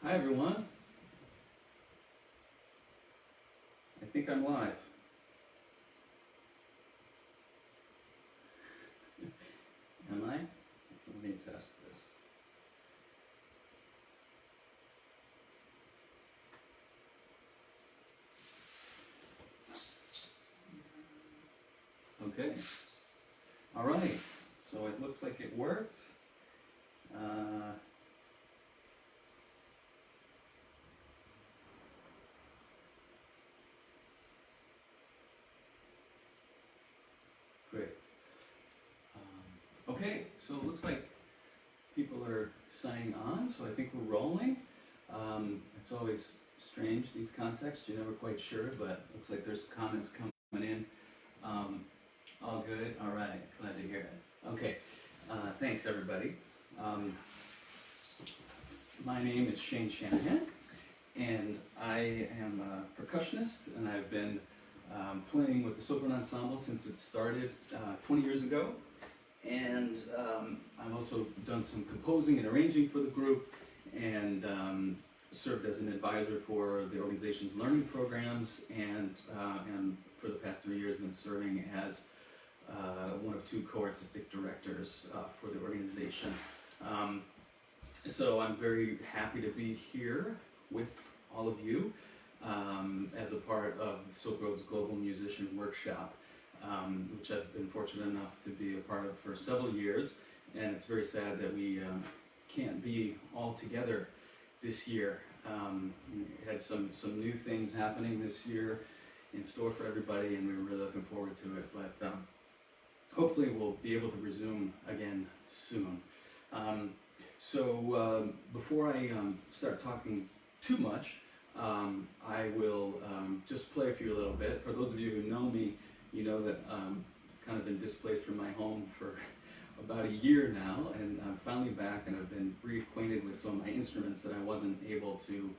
Hi everyone. I think I'm live. Am I? Let me test this. Okay. All right. So it looks like it worked. Great. Okay, so it looks like people are signing on, so I think we're rolling. It's always strange, these contexts, you're never quite sure, but looks like there's comments coming in. All good? All right, glad to hear it. Okay, thanks everybody. My name is Shanahan, and I am a percussionist, and I've been playing with the Silkroad ensemble since it started 20 years ago. And I've also done some composing and arranging for the group, and served as an advisor for the organization's learning programs, and for the past 3 years been serving as one of 2 co-artistic directors for the organization. So I'm very happy to be here with all of you as a part of Silkroad's Global Musician Workshop, which I've been fortunate enough to be a part of for several years, and it's very sad that we can't be all together this year. We had some new things happening this year in store for everybody, and we were really looking forward to it, but hopefully we'll be able to resume again soon. So before I start talking too much, I will just play for you a little bit. For those of you who know me, you know that kind of been displaced from my home for about a year now, and I'm finally back, and I've been reacquainted with some of my instruments that I wasn't able to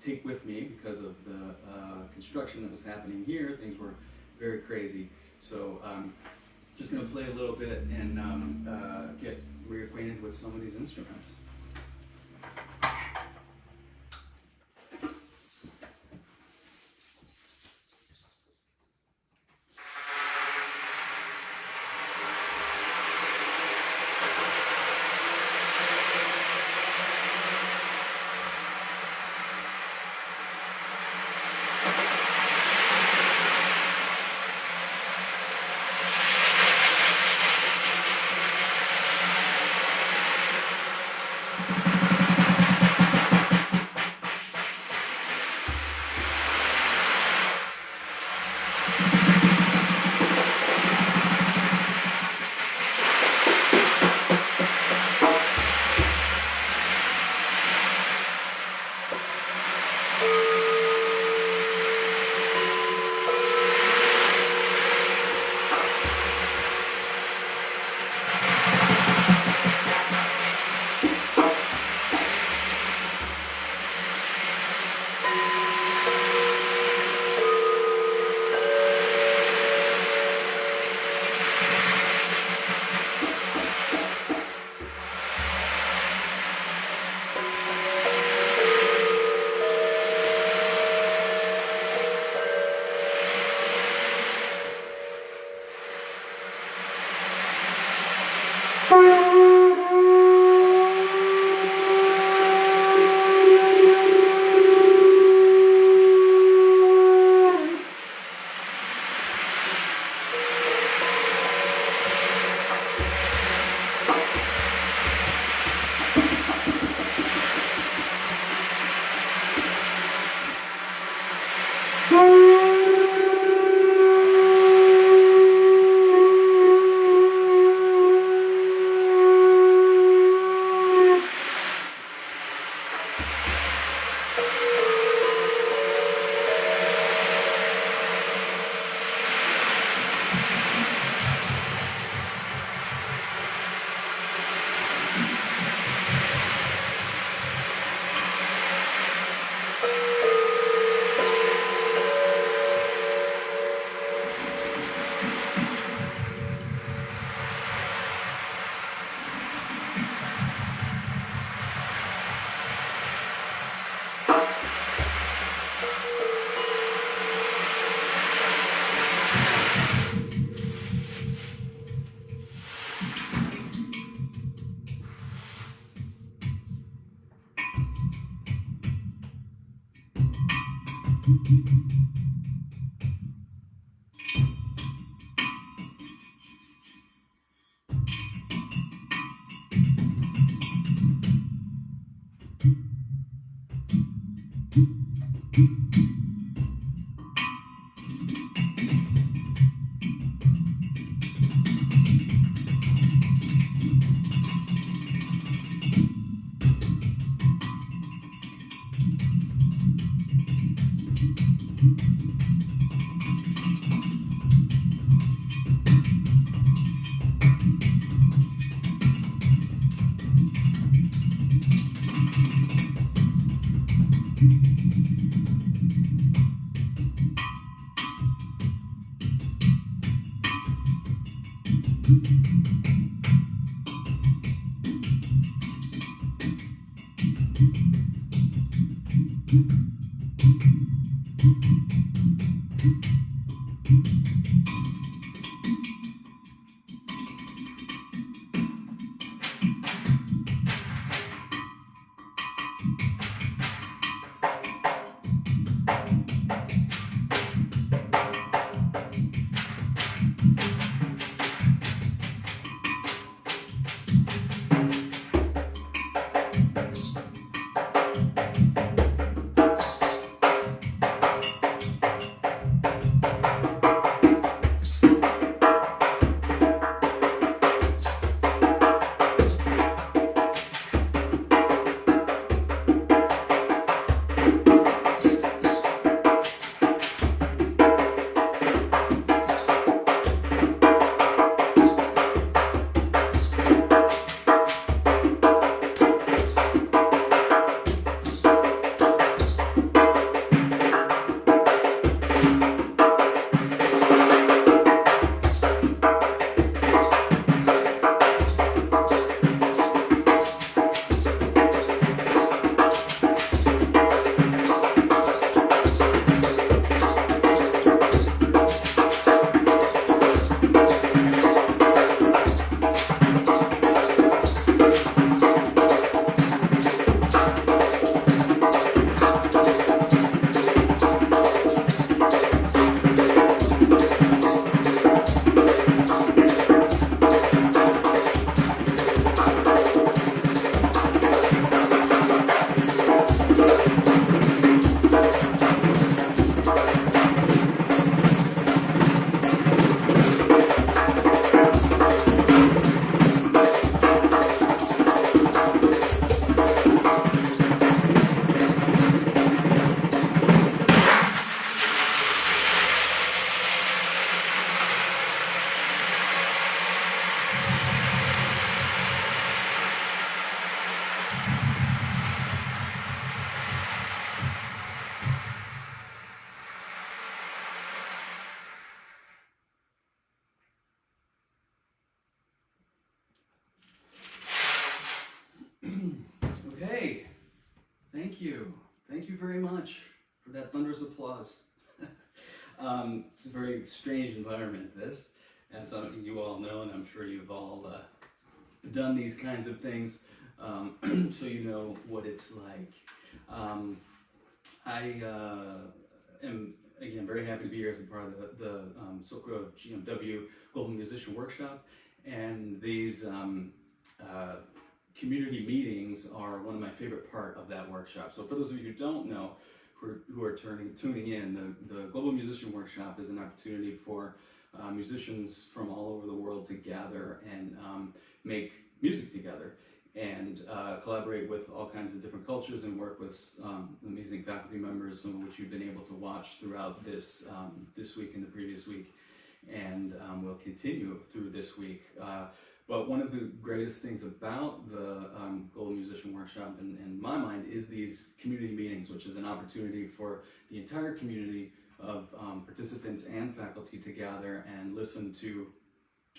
take with me because of the construction that was happening here. Things were very crazy. So just going to play a little bit and get reacquainted with some of these instruments. Okay, thank you. Thank you very much for that thunderous applause. It's a very strange environment, this, as you all know, and I'm sure you've all done these kinds of things, so you know what it's like. I am, again, very happy to be here as a part of the Silkroad GMW Global Musician Workshop, and these community meetings are one of my favorite part of that workshop. So for those of you who don't know, who are tuning in, the Global Musician Workshop is an opportunity for musicians from all over the world to gather and make music together and collaborate with all kinds of different cultures and work with amazing faculty members, some of which you've been able to watch throughout this week and the previous week, and will continue through this week. But one of the greatest things about the Global Musician Workshop, in my mind, is these community meetings, which is an opportunity for the entire community of participants and faculty to gather and listen to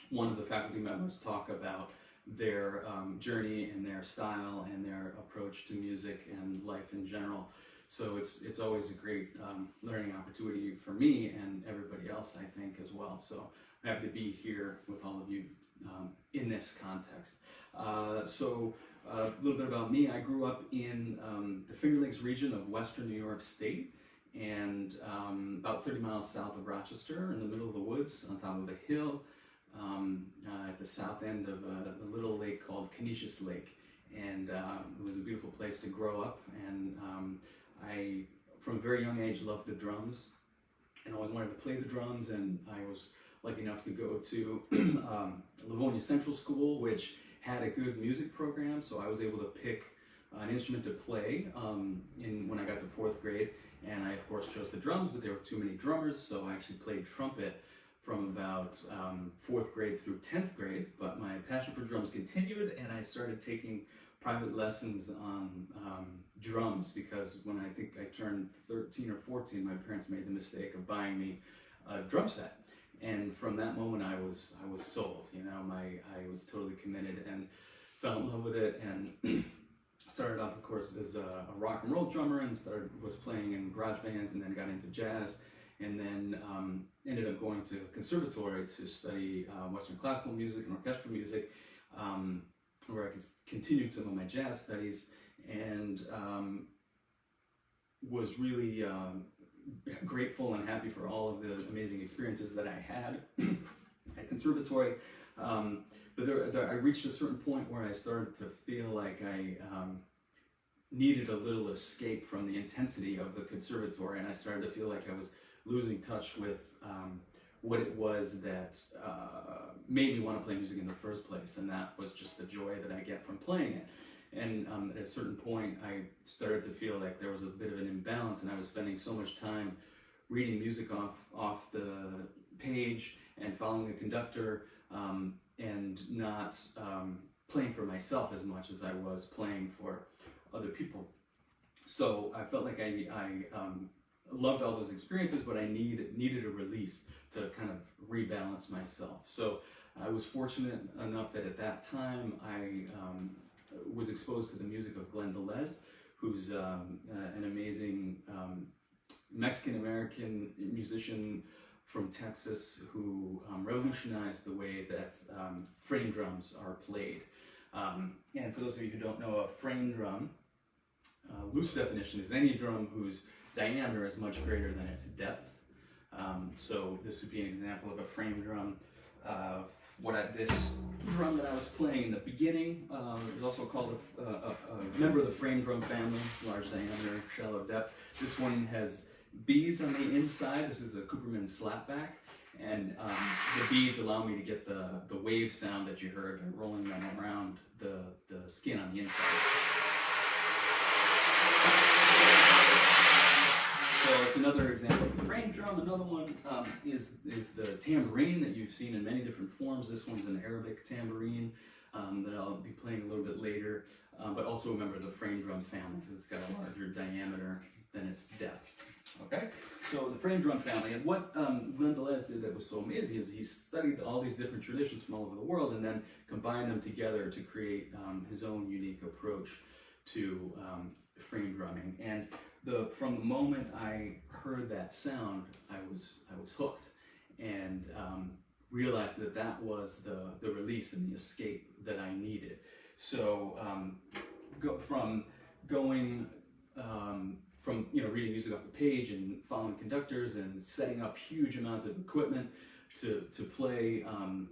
one of the faculty members talk about their journey and their style and their approach to music and life in general. So it's always a great learning opportunity for me and everybody else, I think, as well. So I'm happy to be here with all of you in this context. So a little bit about me. I grew up in the Finger Lakes region of Western New York State, and about 30 miles south of Rochester, in the middle of the woods, on top of a hill, at the south end of a little lake called Canisius Lake. And it was a beautiful place to grow up, and I, from a very young age, loved the drums and always wanted to play the drums, and I was lucky enough to go to Livonia Central School, which had a good music program, so I was able to pick an instrument to play when I got to 4th grade, and I of course chose the drums, but there were too many drummers, so I actually played trumpet from about 4th grade through 10th grade, but my passion for drums continued, and I started taking private lessons on drums, because when I think I turned 13 or 14, my parents made the mistake of buying me a drum set. And from that moment, I was sold. You know, I was totally committed and fell in love with it. And started off, of course, as a rock and roll drummer, and was playing in garage bands, and then got into jazz, and then ended up going to conservatory to study Western classical music and orchestral music, where I continued some of my jazz studies, and was really grateful and happy for all of the amazing experiences that I had at conservatory. But I reached a certain point where I started to feel like I needed a little escape from the intensity of the conservatory, and I started to feel like I was losing touch with what it was that made me want to play music in the first place, and that was just the joy that I get from playing it. And at a certain point, I started to feel like there was a bit of an imbalance, and I was spending so much time reading music off the page and following a conductor, and not playing for myself as much as I was playing for other people. So I felt like I loved all those experiences, but I needed a release to kind of rebalance myself. So I was fortunate enough that at that time I was exposed to the music of Glenn Velez, who's an amazing Mexican-American musician from Texas who revolutionized the way that frame drums are played. And for those of you who don't know, a frame drum, loose definition, is any drum whose diameter is much greater than its depth. So this would be an example of a frame drum. This drum that I was playing in the beginning is also called a member of the frame drum family, large diameter, shallow depth. This one has beads on the inside. This is a Cooperman slapback, and the beads allow me to get the wave sound that you heard by rolling them around the skin on the inside. So it's another example of a frame drum. Another one is the tambourine that you've seen in many different forms. This one's an Arabic tambourine that I'll be playing a little bit later, but also a member of the frame drum family because it's got a larger diameter than its depth. Okay, so the frame drum family, and what Glenn Velez did that was so amazing is he studied all these different traditions from all over the world and then combined them together to create his own unique approach to frame drumming. And from the moment I heard that sound, I was hooked, and realized that was the release and the escape that I needed. So from reading music off the page and following conductors and setting up huge amounts of equipment to play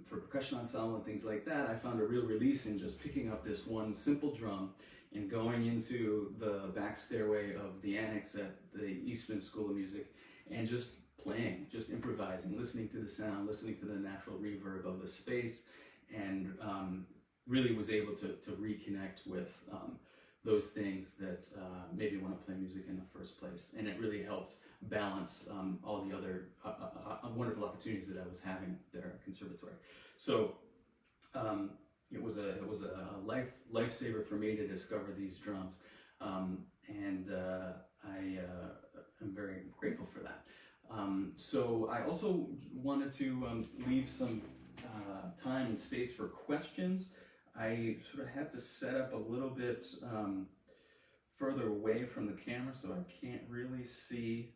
for percussion ensemble and things like that, I found a real release in just picking up this one simple drum and going into the back stairway of the annex at the Eastman School of Music and just playing, just improvising, listening to the sound, listening to the natural reverb of the space, and really was able to reconnect with those things that made me want to play music in the first place. And it really helped balance all the other wonderful opportunities that I was having there at conservatory. So it was a lifesaver for me to discover these drums, and I am very grateful for that. So I also wanted to leave some time and space for questions. I sort of had to set up a little bit further away from the camera, so I can't really see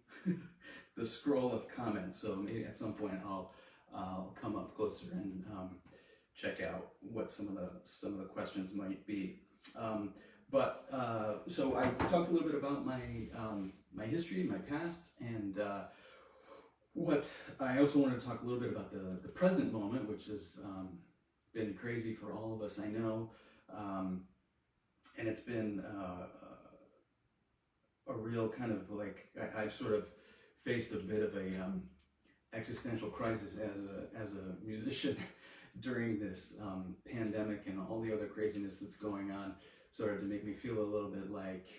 the scroll of comments. So maybe at some point I'll come up closer and check out what some of the questions might be. So I talked a little bit about my history, my past, and what I also wanted to talk a little bit about the present moment, which has been crazy for all of us, I know, and it's been a real kind of like I've sort of faced a bit of a existential crisis as a musician during this pandemic, and all the other craziness that's going on started to make me feel a little bit like,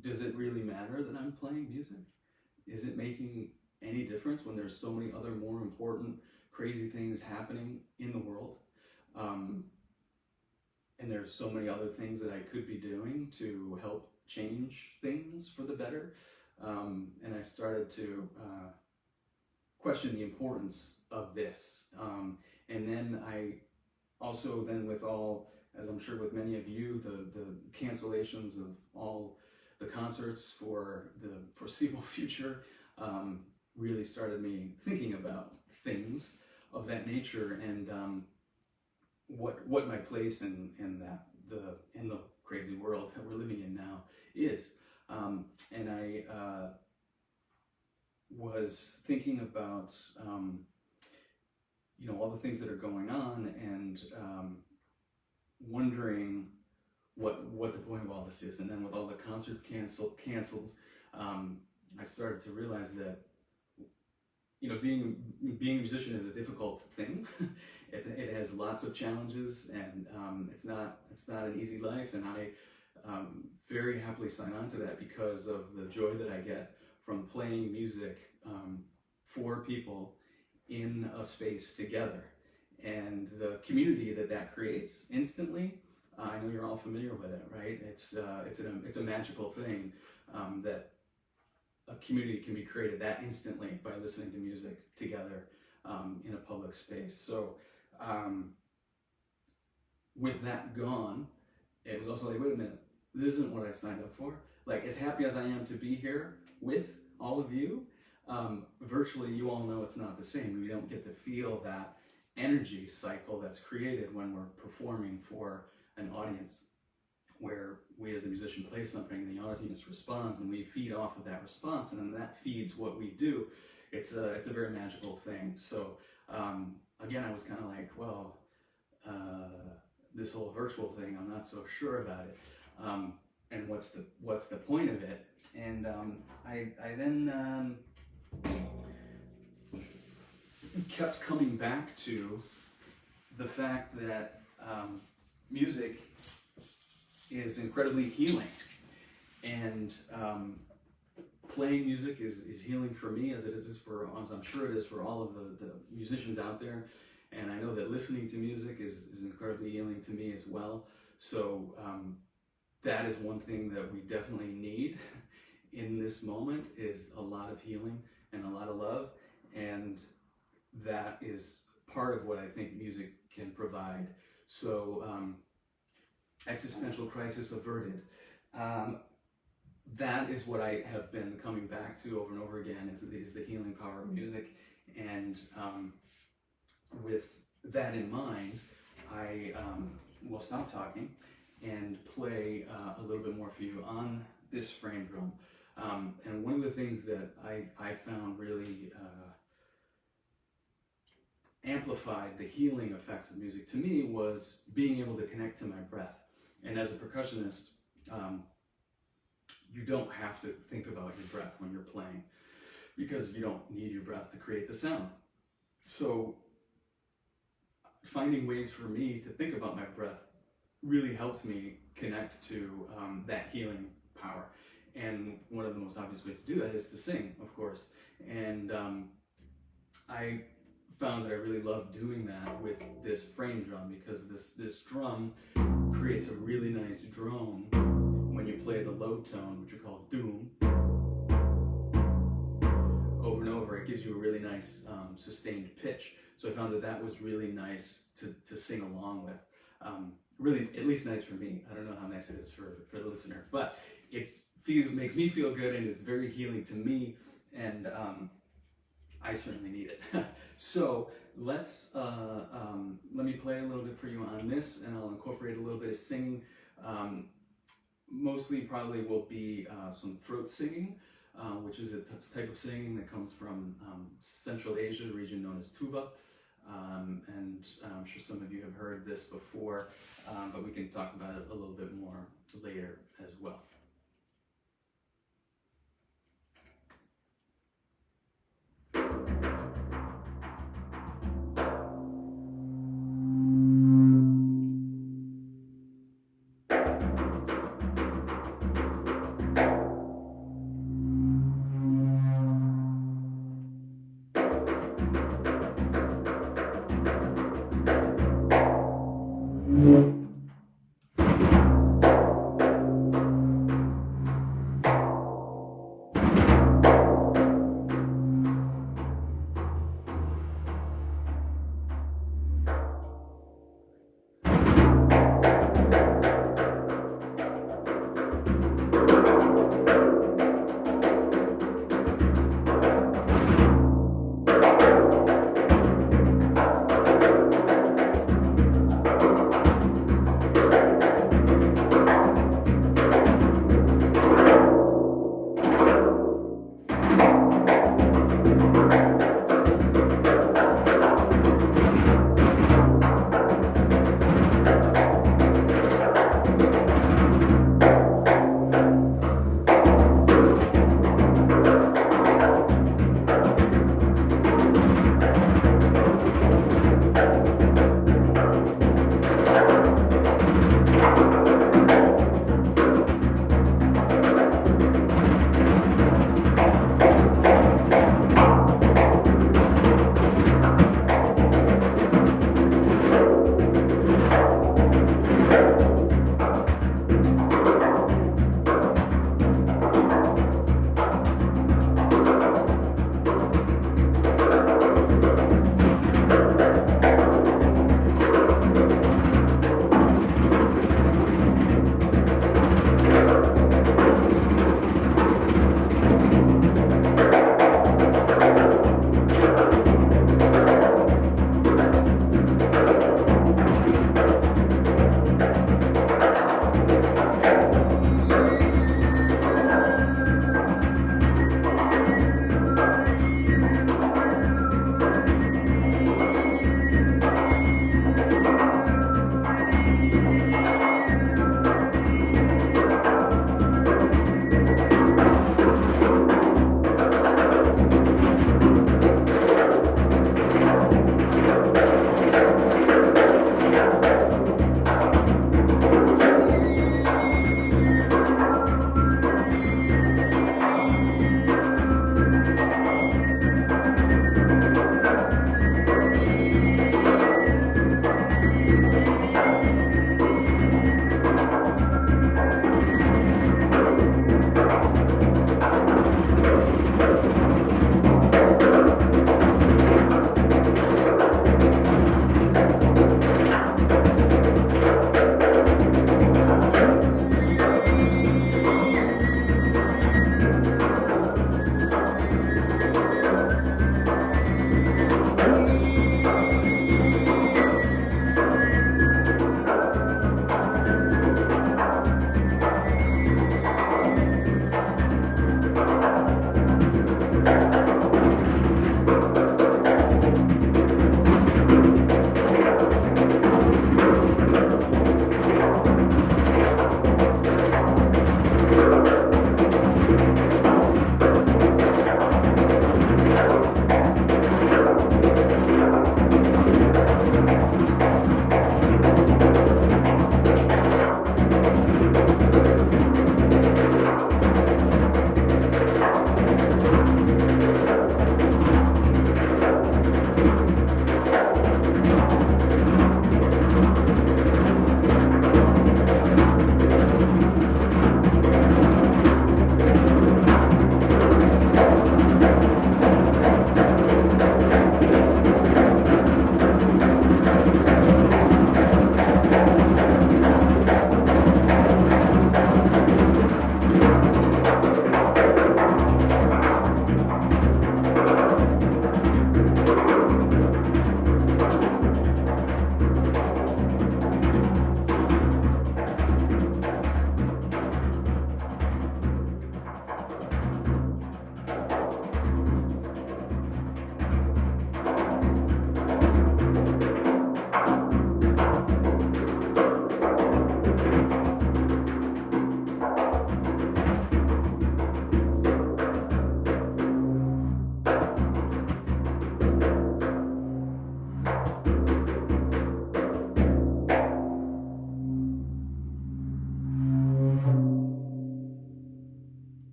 does it really matter that I'm playing music? Is it making any difference when there's so many other more important crazy things happening in the world? And there's so many other things that I could be doing to help change things for the better. and I started to question the importance of this. And then I also, then with all, as I'm sure with many of you, the cancellations of all the concerts for the foreseeable future really started me thinking about things of that nature, and what my place in the crazy world that we're living in now is. And I was thinking about all the things that are going on, and wondering what the point of all this is. And then with all the concerts canceled, I started to realize that being a musician is a difficult thing. It has lots of challenges, and it's not an easy life. And I very happily sign on to that because of the joy that I get from playing music for people in a space together, and the community that creates instantly. I know you're all familiar with it, right? It's a magical thing that a community can be created that instantly by listening to music together in a public space. So with that gone, it was also like, wait a minute, this isn't what I signed up for. Like, as happy as I am to be here with all of you, virtually you all know it's not the same. We don't get to feel that energy cycle that's created when we're performing for an audience, where we as the musician play something and the audience responds, and we feed off of that response, and then that feeds what we do. It's a very magical thing. So again, I was kind of like, well, this whole virtual thing, I'm not so sure about it, and what's the point of it? And I then kept coming back to the fact that music is incredibly healing, and playing music is healing for me, as I'm sure it is for all of the musicians out there. And I know that listening to music is incredibly healing to me as well. So that is one thing that we definitely need in this moment, is a lot of healing and a lot of love, and that is part of what I think music can provide. So existential crisis averted. That is what I have been coming back to over and over again, is the healing power of music. And with that in mind, I will stop talking and play a little bit more for you on this frame drum. And one of the things that I found really amplified the healing effects of music to me was being able to connect to my breath. And as a percussionist, you don't have to think about your breath when you're playing, because you don't need your breath to create the sound. So finding ways for me to think about my breath really helped me connect to that healing power. And one of the most obvious ways to do that is to sing, of course. And I found that I really love doing that with this frame drum, because this drum creates a really nice drone when you play the low tone, which we call doom, over and over. It gives you a really nice sustained pitch. So I found that was really nice to sing along with. Really, at least nice for me. I don't know how nice it is for the listener, but makes me feel good, and it's very healing to me, and I certainly need it. So let me play a little bit for you on this, and I'll incorporate a little bit of singing. Mostly probably will be some throat singing, which is a type of singing that comes from Central Asia, the region known as Tuba. And I'm sure some of you have heard this before, but we can talk about it a little bit more later as well.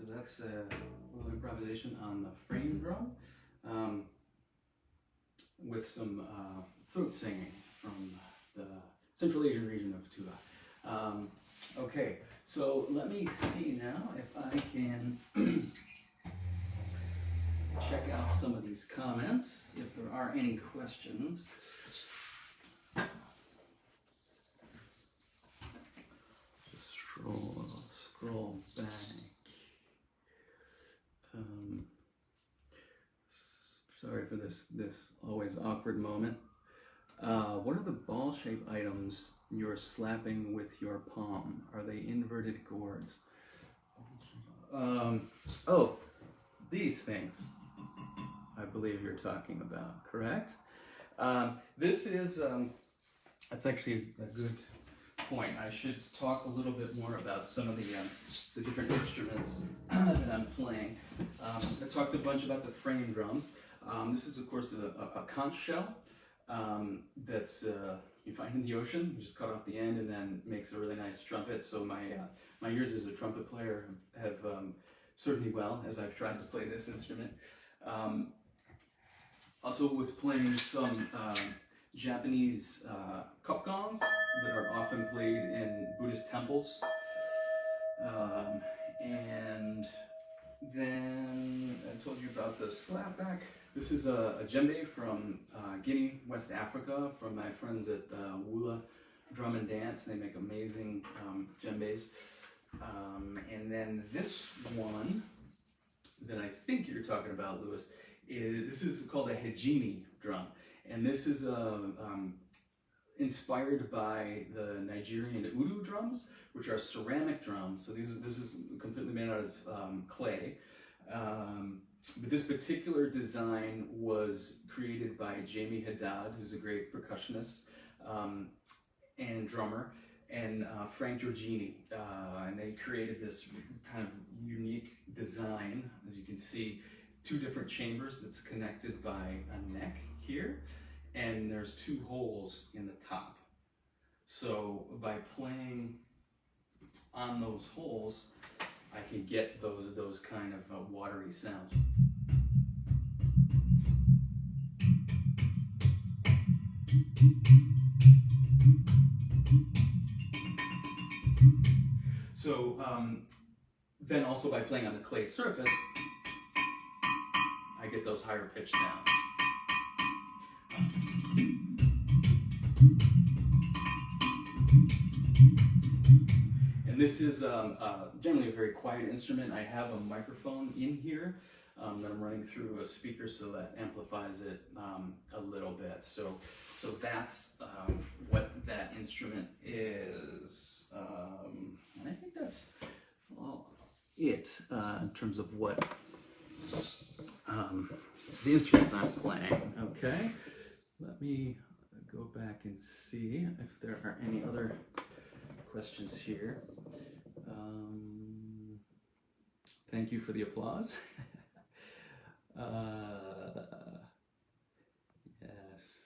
So that's a little improvisation on the frame drum with some throat singing from the Central Asian region of Tula. Okay, so let me see now if I can check out some of these comments, if there are any questions. Just scroll back. Sorry for this always awkward moment. What are the ball-shaped items you're slapping with your palm? Are they inverted gourds? Oh, these things, I believe you're talking about, correct? This is, that's actually a good point. I should talk a little bit more about some of the different instruments that I'm playing. I talked a bunch about the frame drums. This is, of course, a conch shell that's you find in the ocean. You just cut off the end and then makes a really nice trumpet. So my years as a trumpet player have served me well as I've tried to play this instrument. Also was playing some Japanese cup gongs that are often played in Buddhist temples. And then I told you about the slapback. This is a djembe from Guinea, West Africa, from my friends at Wula Drum and Dance. They make amazing djembes. And then this one that I think you're talking about, Lewis, this is called a hejini drum. And this is inspired by the Nigerian udu drums, which are ceramic drums. So this is completely made out of clay. But this particular design was created by Jamie Haddad, who's a great percussionist and drummer, and Frank Giorgini. And they created this kind of unique design. As you can see, two different chambers that's connected by a neck here, and there's two holes in the top. So by playing on those holes, I can get those kind of watery sounds. So then also by playing on the clay surface, I get those higher pitched sounds. And this is generally a very quiet instrument. I have a microphone in here that I'm running through a speaker, so that amplifies it a little bit. So that's what that instrument is. And I think that's it in terms of what the instruments I'm playing. Okay, let me go back and see if there are any other questions here. Thank you for the applause. Yes.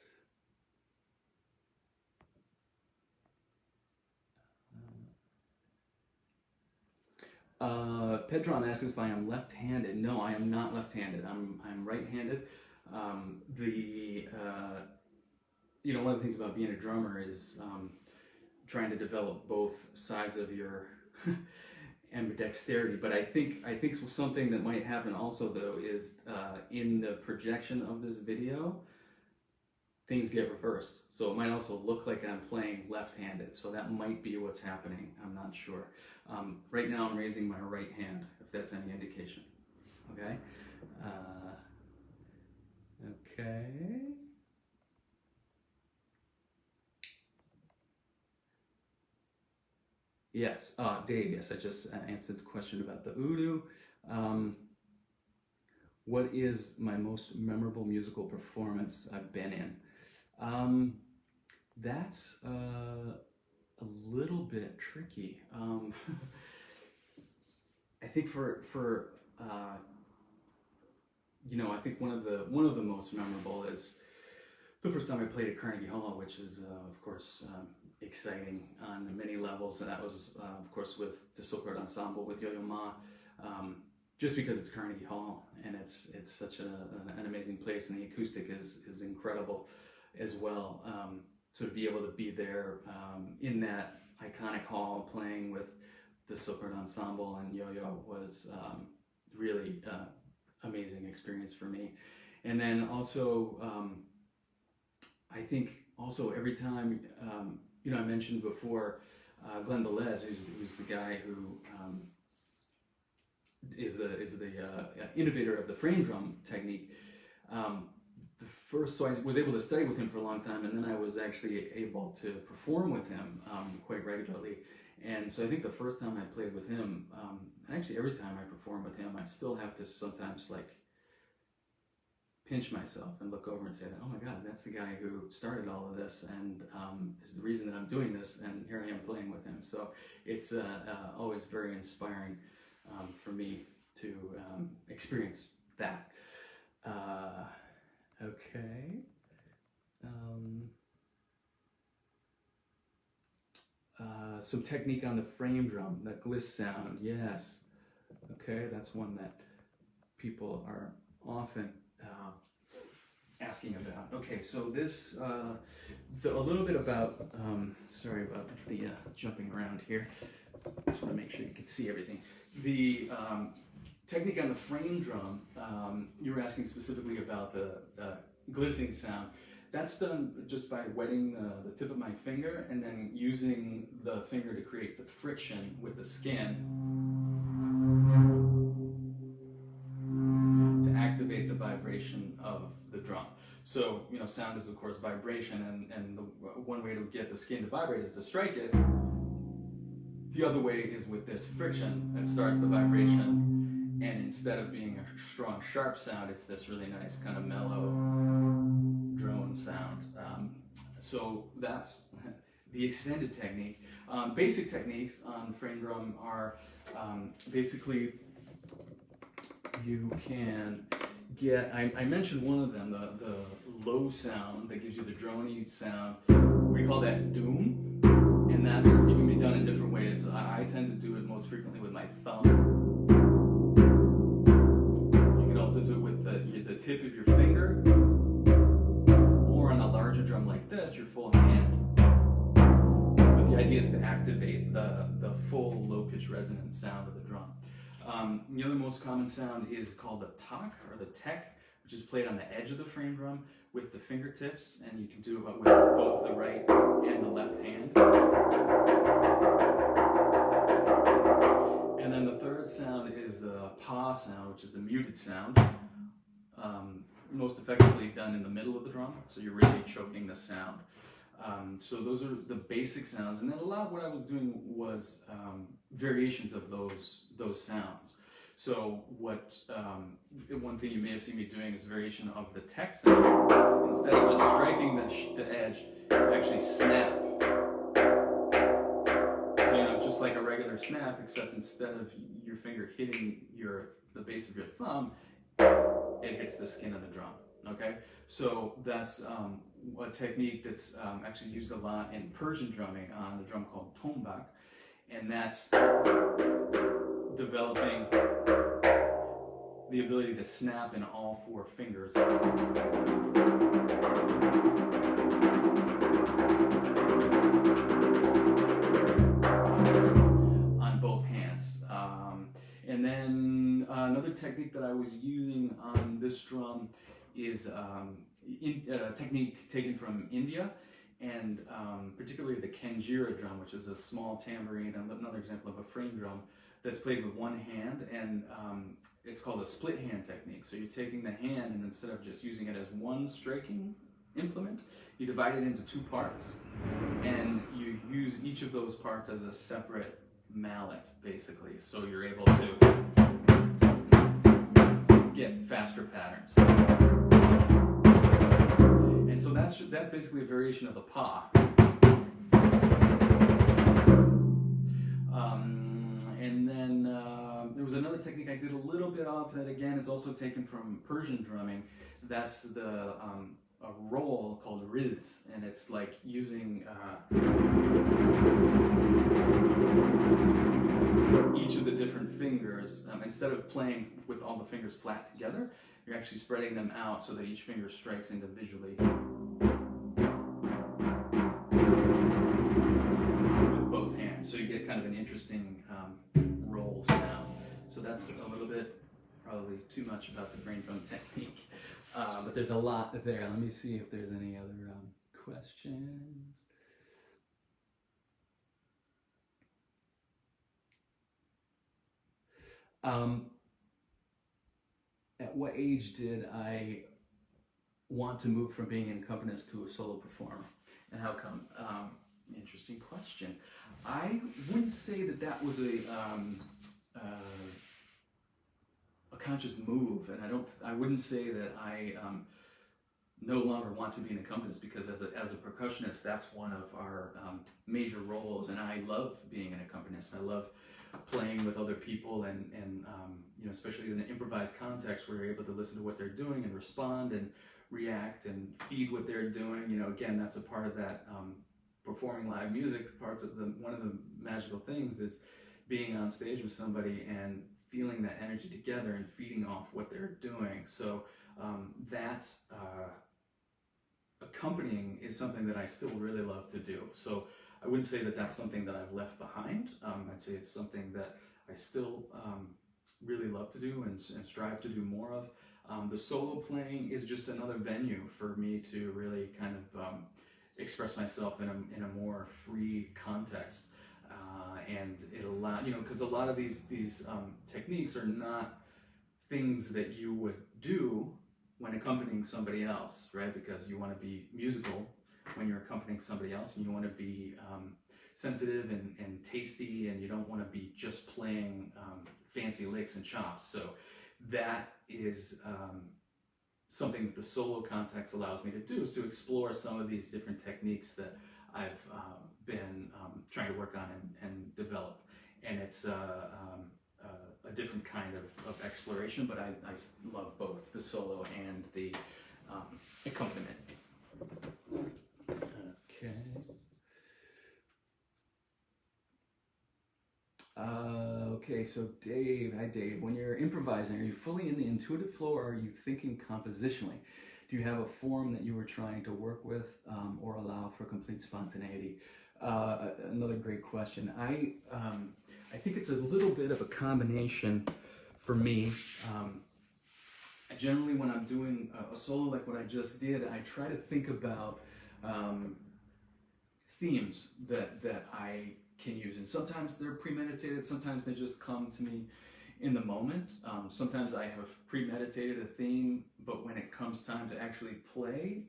Pedron asks if I am left-handed. No, I am not left-handed. I'm right-handed. You know, one of the things about being a drummer is trying to develop both sides of your ambidexterity. But I think something that might happen also, though, is in the projection of this video, things get reversed. So it might also look like I'm playing left-handed. So that might be what's happening. I'm not sure. Right now I'm raising my right hand, if that's any indication. Okay? Okay. Yes, Dave, yes, I just answered the question about the udu. What is my most memorable musical performance I've been in? That's a little bit tricky. I think for you know, I think one of the most memorable is the first time I played at Carnegie Hall, which is of course exciting on many levels, and that was of course with the Silkroad ensemble with Yo-Yo Ma. just because it's Carnegie Hall and it's such an amazing place, and the acoustic is incredible as well. So to be able to be there in that iconic hall playing with the Silkroad ensemble and Yo-Yo was really amazing experience for me. And then also, I think also every time, I mentioned before Glenn Velez, who's the guy who is the innovator of the frame drum technique. So I was able to study with him for a long time, and then I was actually able to perform with him quite regularly. And so I think the first time I played with him, actually every time I perform with him, I still have to sometimes like pinch myself and look over and say that, oh my God, that's the guy who started all of this and is the reason that I'm doing this, and here I am playing with him. So it's always very inspiring for me to experience that. Okay. Some technique on the frame drum, that gliss sound, yes. Okay, that's one that people are often asking about. Okay, so this, a little bit about, sorry about the jumping around here. Just want to make sure you can see everything. The technique on the frame drum, you were asking specifically about the glistening sound. That's done just by wetting the tip of my finger and then using the finger to create the friction with the skin to activate the vibration of the drum. So, sound is of course vibration, and the one way to get the skin to vibrate is to strike it. The other way is with this friction that starts the vibration, and instead of being a strong, sharp sound, it's this really nice kind of mellow drone sound. So that's the extended technique. Basic techniques on frame drum are basically you can get, I mentioned one of them, the low sound that gives you the droney sound. We call that doom, and it can be done in different ways. I tend to do it most frequently with my thumb. You can also do it with the tip of your finger, or on a larger drum like this, your full hand. But the idea is to activate the full low pitch resonant sound of the drum. The other most common sound is called the tak, or the tek, which is played on the edge of the frame drum with the fingertips, and you can do it with both the right and the left hand. And then the third sound is the pa sound, which is the muted sound, most effectively done in the middle of the drum, so you're really choking the sound. So those are the basic sounds, and then a lot of what I was doing was variations of those sounds. So one thing you may have seen me doing is a variation of the tek sound. Instead of just striking the edge, you actually snap. So it's just like a regular snap, except instead of your finger hitting the base of your thumb, it hits the skin of the drum. Okay, so that's a technique that's actually used a lot in Persian drumming on a drum called tombak, and that's developing the ability to snap in all four fingers on both hands. And then another technique that I was using on this drum is a technique taken from India, and particularly the Kanjira drum, which is a small tambourine, and another example of a frame drum that's played with one hand, and it's called a split hand technique. So you're taking the hand, and instead of just using it as one striking implement, you divide it into two parts, and you use each of those parts as a separate mallet, basically. So you're able to get faster patterns. And so that's basically a variation of the pa. And then there was another technique I did a little bit of that again is also taken from Persian drumming. That's a roll called riz, and it's like using each of the different fingers fingers, instead of playing with all the fingers flat together, you're actually spreading them out so that each finger strikes individually with both hands. So you get kind of an interesting roll sound. So that's a little bit, probably too much about the brain drum technique. But there's a lot there. Let me see if there's any other questions. At what age did I want to move from being an accompanist to a solo performer, and how come? Interesting question. I wouldn't say that that was a conscious move, and I wouldn't say that I no longer want to be an accompanist, because as a percussionist, that's one of our major roles, and I love being an accompanist. I love playing with other people, and you know, especially in an improvised context where you're able to listen to what they're doing and respond and react and feed what they're doing. You know, again, that's a part of that performing live music. Parts of one of the magical things is being on stage with somebody and feeling that energy together and feeding off what they're doing. So that accompanying is something that I still really love to do. So I wouldn't say that that's something that I've left behind. I'd say it's something that I still really love to do and strive to do more of. The solo playing is just another venue for me to really kind of express myself in a more free context. And it allows, you know, because a lot of these techniques are not things that you would do when accompanying somebody else, right? Because you want to be musical when you're accompanying somebody else, and you want to be sensitive and tasty, and you don't want to be just playing fancy licks and chops. So that is something that the solo context allows me to do, is to explore some of these different techniques that I've been trying to work on and develop. And it's a different kind of exploration, but I love both the solo and the accompaniment. Okay. Okay, so Dave, hi Dave. When you're improvising, are you fully in the intuitive flow, or are you thinking compositionally? Do you have a form that you were trying to work with, or allow for complete spontaneity? Another great question. I think it's a little bit of a combination for me. Generally, when I'm doing a solo like what I just did, I try to think about themes that I can use, and sometimes they're premeditated, sometimes they just come to me in the moment. Sometimes I have premeditated a theme, but when it comes time to actually play,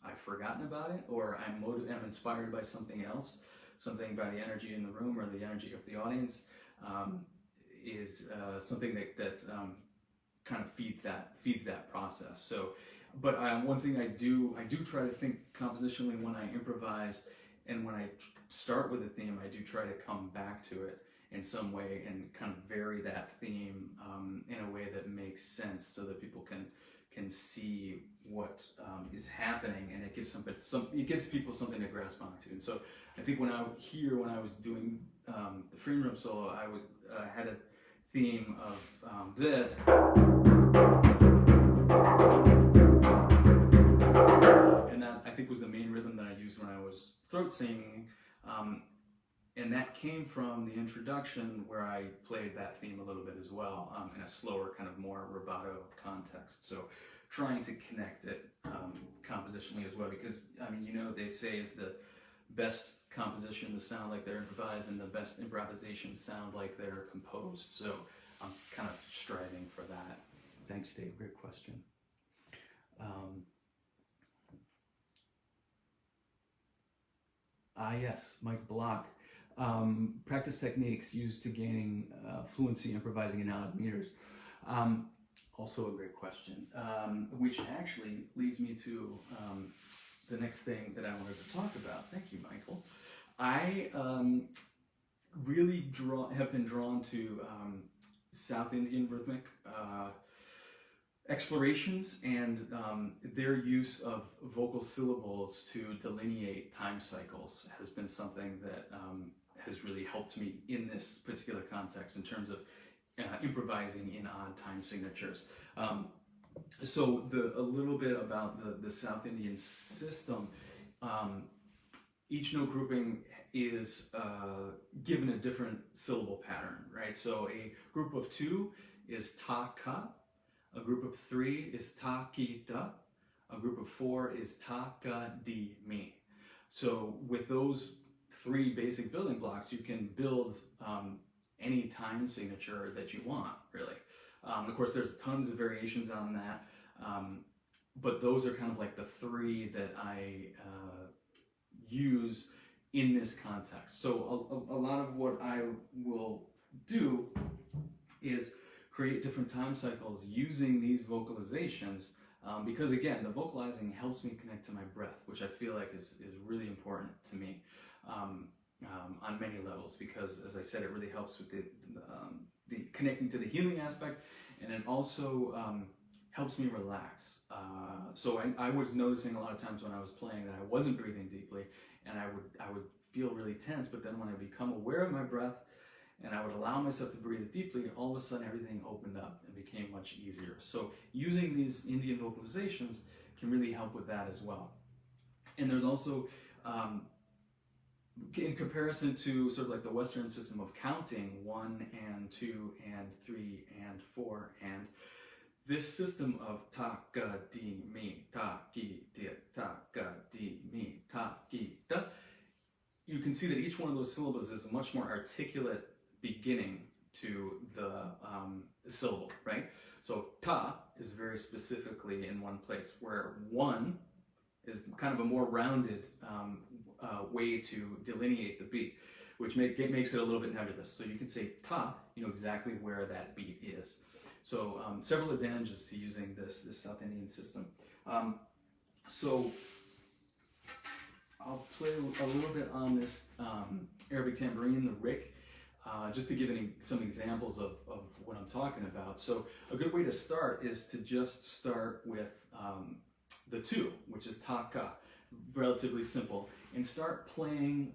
I've forgotten about it, or I'm inspired by something else, something by the energy in the room or the energy of the audience, is something that kind of feeds that process. So, but one thing I do try to think compositionally when I improvise, and when I start with a theme, I do try to come back to it in some way and kind of vary that theme in a way that makes sense, so that people can see what is happening, and it gives people something to grasp onto. And so I think when I was doing the free room solo, I had a theme of this, and that I think was the main rhythm that I used when I was throat singing. And that came from the introduction, where I played that theme a little bit as well, in a slower, kind of more rubato context. So trying to connect it compositionally as well, because, I mean, you know, they say is the best composition to sound like they're improvised, and the best improvisations sound like they're composed. So I'm kind of striving for that. Thanks, Dave. Great question. Yes, Mike Block. Practice techniques used to gaining fluency improvising in odd meters. Also a great question, which actually leads me to the next thing that I wanted to talk about. Thank you, Michael. I really have been drawn to South Indian rhythmic explorations, and their use of vocal syllables to delineate time cycles has been something that has really helped me in this particular context, in terms of improvising in odd time signatures. So a little bit about the South Indian system. Each note grouping is given a different syllable pattern, right? So a group of 2 is ta ka, a group of 3 is ta ki da, a group of 4 is ta ka di mi. So with those 3 basic building blocks, you can build any time signature that you want, really. Of course, there's tons of variations on that, but those are kind of like the 3 that I use in this context. So a lot of what I will do is create different time cycles using these vocalizations, because again, the vocalizing helps me connect to my breath, which I feel like is really important to me on many levels, because as I said, it really helps with the connecting to the healing aspect, and it also helps me relax. So I was noticing a lot of times when I was playing that I wasn't breathing deeply, and I would feel really tense, but then when I become aware of my breath and I would allow myself to breathe deeply, all of a sudden everything opened up and became much easier. So using these Indian vocalizations can really help with that as well. And there's also, in comparison to sort of like the Western system of counting 1 and 2 and 3 and 4, and this system of ta ga di mi ta ki di ta ga di mi ta ki da, you can see that each one of those syllables is a much more articulate beginning to the syllable, right? So ta is very specifically in one place, where 1 is kind of a more rounded way to delineate the beat, which makes it a little bit nebulous. So you can say ta, you know exactly where that beat is. So several advantages to using this South Indian system. So I'll play a little bit on this Arabic tambourine, the rick, just to give some examples of what I'm talking about. So a good way to start is to just start with the 2, which is ta ka, relatively simple, and start playing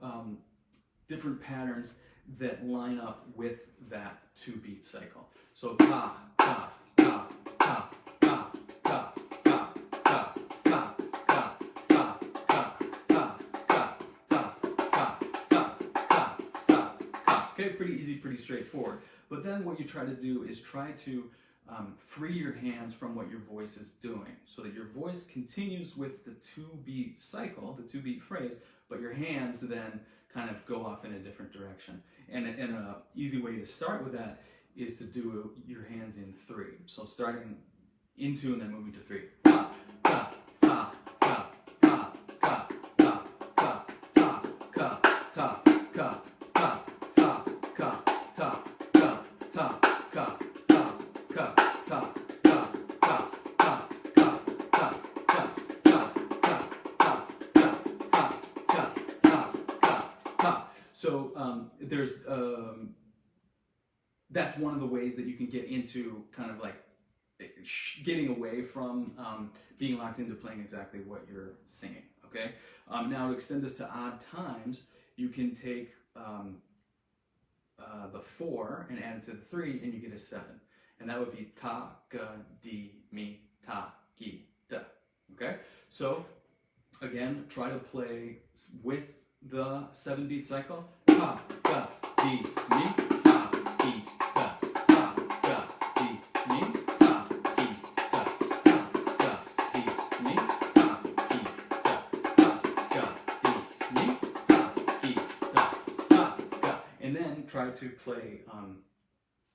different patterns that line up with that 2-beat cycle. So ta, ta, ta, ta, ta, ta, ta, ta, ta, ta, ta, ta, ta, ta, ta, ta, ta, ta, ta, ta. Okay, pretty easy, pretty straightforward. But then what you try to do is try to free your hands from what your voice is doing, so that your voice continues with the 2-beat cycle, the 2-beat phrase, but your hands then kind of go off in a different direction. And an easy way to start with that is to do your hands in 3. So starting in 2 and then moving to 3. Ta, ta, ta, ta, ta, ta, ta, ta, ta, ka, ta, ka, ta, ta, ka, ta, ka, ta, ka, ta, ka, ta, ka, ta, ta, ka, ta, ka, ta, ka, ta, ka, ta, ka, ta, ta. So there's that's one of the ways that you can get into kind of like getting away from being locked into playing exactly what you're singing, okay? Now to extend this to odd times, you can take the 4 and add it to the 3 and you get a 7. And that would be ta, ga, di, mi, ta, ki, da, okay? So again, try to play with the 7-beat cycle. Ta, ga, di, mi, ta, ki, da, ta, ga, di, mi, ta, ki, da, ta, ga, di, mi, ta, ki, da, ta, ga, di, mi, ta, ki, da, ta, ga. And then try to play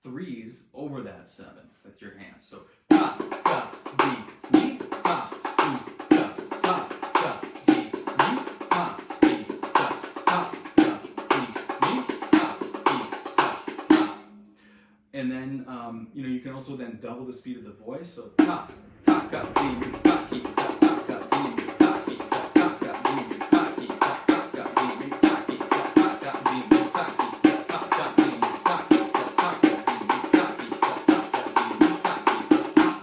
3s over that 7 with your hands. So ta, ga, di, mi, ta, ki, da, ta, ga, di, mi, ta, ki, da, ta, ga, di, mi, ta, ki, da, ta. And then you can also then double the speed of the voice. So ta, ta, ga, di, mi, ta, ki, da, ta, ga, di, mi, ta, ki, da, ta, ga, di, mi, ta, ki, da, ta, ga, di, mi, ta, ki, da, ta, ga, di, mi, ta, ki, da, ta, ga, di, mi, ta, ki, da, ta, ga, di, mi, ta, ki, da, ta, ga, di, mi, ta, ki, da.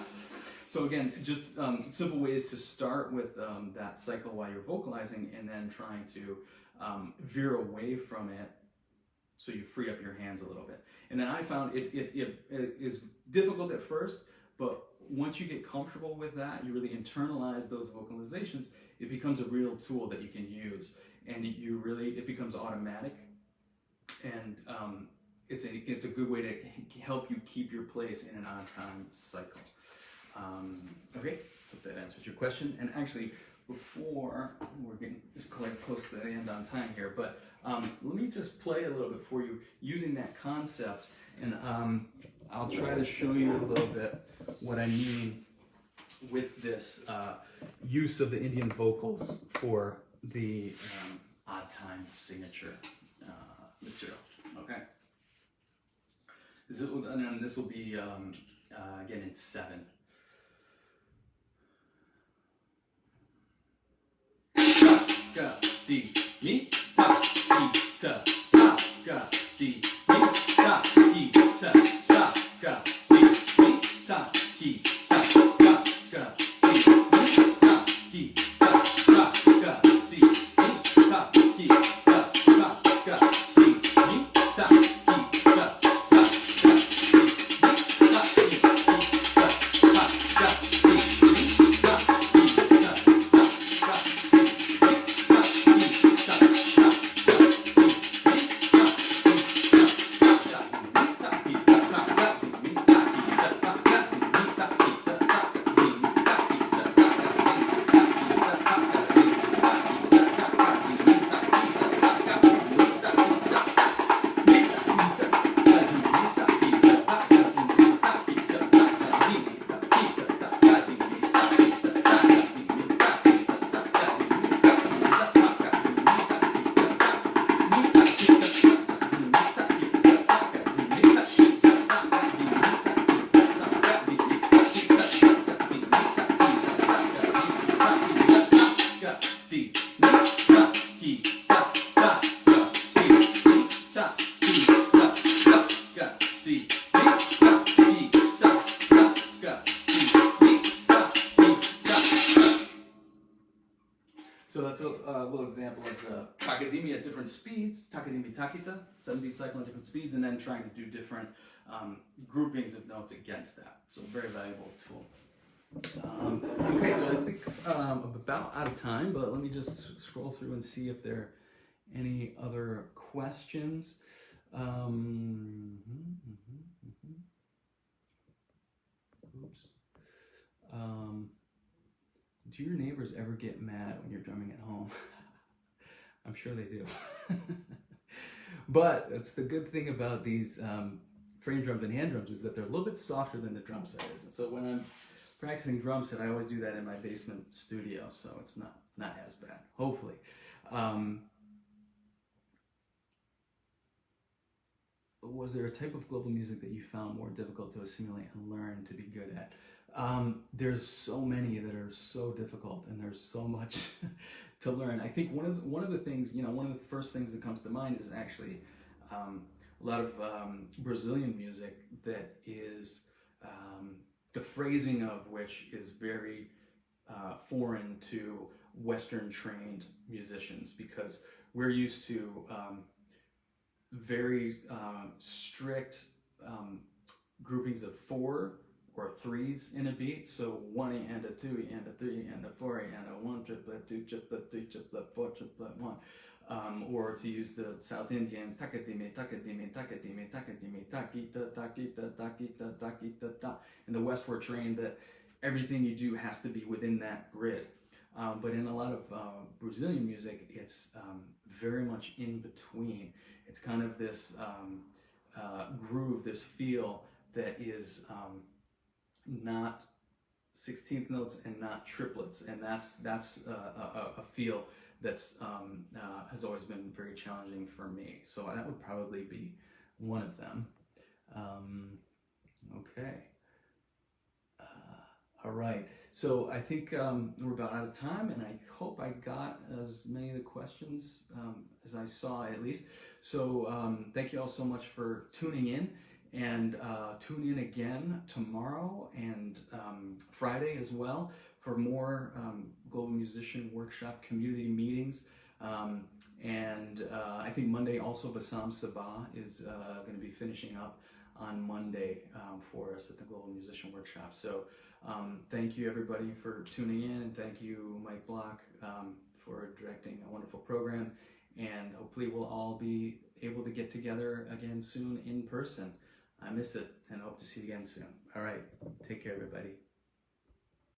So again, just simple ways to start with that cycle while you're vocalizing, and then trying to veer away from it so you free up your hands a little bit. And then I found it is difficult at first, but once you get comfortable with that, you really internalize those vocalizations, it becomes a real tool that you can use, and it becomes automatic, and it's a good way to help you keep your place in an on-time cycle. Okay, hope that answers your question. And actually, before we're getting quite close to the end on time here, but let me just play a little bit for you using that concept, and I'll try to show you a little bit what I mean with this use of the Indian vocals for the odd time signature material. Okay, and this will be again in 7. Ga di mi ta ki ta ga di mi ta ki ta ga di mi ta ki ta ga di mi ta ki ta ga di mi ta ki ta ga di mi ta ki ta. So that's a little example of the takadimi at different speeds, takadimi takita, 7-beat cycle at different speeds, and then trying to do different groupings of notes against that. So very valuable tool. Okay, so I think I'm about out of time, but let me just scroll through and see if there are any other questions. Oops. Do your neighbors ever get mad when you're drumming at home? I'm sure they do. But that's the good thing about these frame drums and hand drums, is that they're a little bit softer than the drum set is. And so when I'm practicing drum set, I always do that in my basement studio, so it's not as bad, hopefully. Was there a type of global music that you found more difficult to assimilate and learn to be good at? There's so many that are so difficult, and there's so much to learn. I think one of the things, one of the first things that comes to mind is actually a lot of Brazilian music that is the phrasing of which is very foreign to Western trained musicians, because we're used to very strict groupings of 4 or 3s in a beat. So 1 and a 2 and a 3 and a 4 and a 1 triplet 2 triplet 3 triplet 4 triplet 1. Or to use the South Indian takadimi takadimi takadimi takadimi takita takita takita takita ta. In the West, we're trained that everything you do has to be within that grid. But in a lot of Brazilian music, it's very much in between. It's kind of this groove, this feel that is not 16th notes and not triplets, and that's a feel that's has always been very challenging for me. So that would probably be one of them. Okay. All right. So I think we're about out of time, and I hope I got as many of the questions as I saw, at least. So thank you all so much for tuning in, and tune in again tomorrow and Friday as well for more Global Musician Workshop community meetings. And I think Monday also Bassam Sabah is going to be finishing up on Monday for us at the Global Musician Workshop. So thank you everybody for tuning in, and thank you Mike Block for directing a wonderful program, and hopefully we'll all be able to get together again soon in person. I miss it and hope to see you again soon. All right, take care everybody.